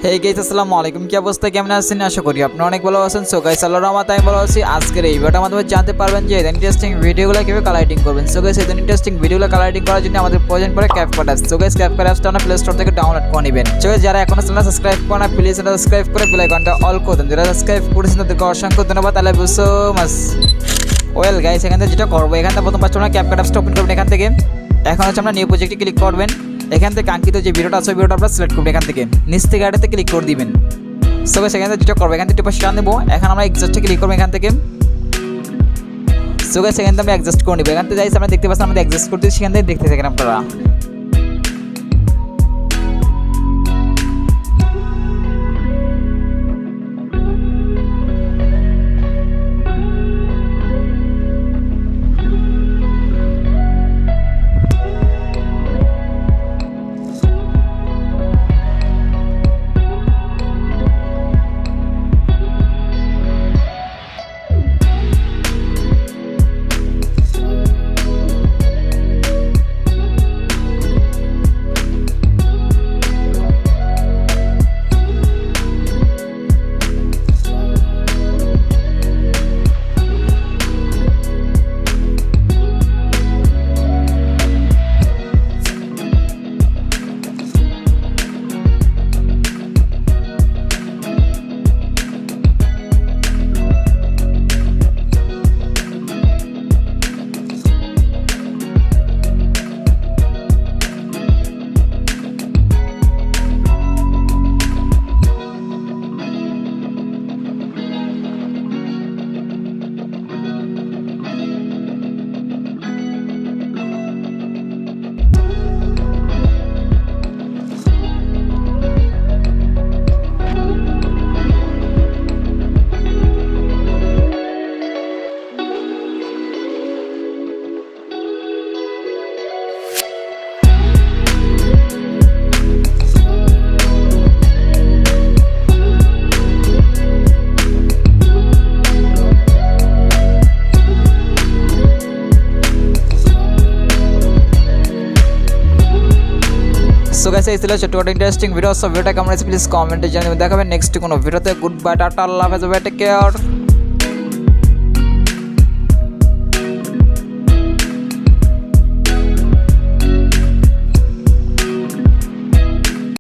Hey guys আসসালামু আলাইকুম, কি অবস্থা, কেমন আছেন? আশা করি আপনারা অনেক ভালো আছেন। সো গাইস আল্লাহর রহমতে আমি ভালো আছি। আজকের এই ভিডিওটার মাধ্যমে জানতে পারবেন যে এই ইন্টারেস্টিং ভিডিওগুলো কিভাবে কালার এডিটিং করবেন। সো গাইস এই ইন্টারেস্টিং ভিডিওগুলো কালার এডিটিং করার জন্য আমাদের প্রয়োজন পড়ে CapCut apps. So guys CapCut অ্যাপসটা আপনারা প্লে স্টোর থেকে ডাউনলোড করে নেবেন। সো গাইস যারা এখনো চ্যানেল সাবস্ক্রাইব করেন না, প্লিজ চ্যানেল সাবস্ক্রাইব করে বেল আইকনটা অল করে দেন। যারা সাবস্ক্রাইব করেছেন তাদেরকে অসংখ্য ধন্যবাদ। I love you so much. Well guys, এখান থেকে যেটা করবো, এখান থেকে প্রথম পাঁচটা আপনারা CapCut অ্যাপসটা ওপেন করবেন। এখান থেকে এখন হচ্ছে আমরা নিউ প্রজেক্টে ক্লিক করবেন। এখান থেকে কাঙ্ক্ষিত যে ভিডিওটা আছে ভিডিওটা আপনারা সিলেক্ট করবেন। এখান থেকে নিচ থেকে আড়াতে ক্লিক করে দিবেন। সো গাইস এখান থেকে যেটা করবো, এখান থেকে টিপে টান দেবো। এখন আমরা অ্যাডজাস্টে ক্লিক করবো এখান থেকে। সো গাইস এখান থেকে আমরা অ্যাডজাস্ট করে নেবো। এখান থেকে যাই আমরা দেখতে পাচ্ছেন আমাদের অ্যাডজাস্ট করতে, সেখান থেকে দেখতে থাকেন আপনারা। সো গাইস এই ছিল ছোট্ট ইন্টারেস্টিং ভিডিও। সো ভিডিওটা কেমন হয়েছে প্লিজ কমেন্টে জানিয়ে দেখাবেন। নেক্সট কোনো ভিডিওতে গুড বাই, টাটা, আল্লাহ হাফেজ, টেক কেয়ার।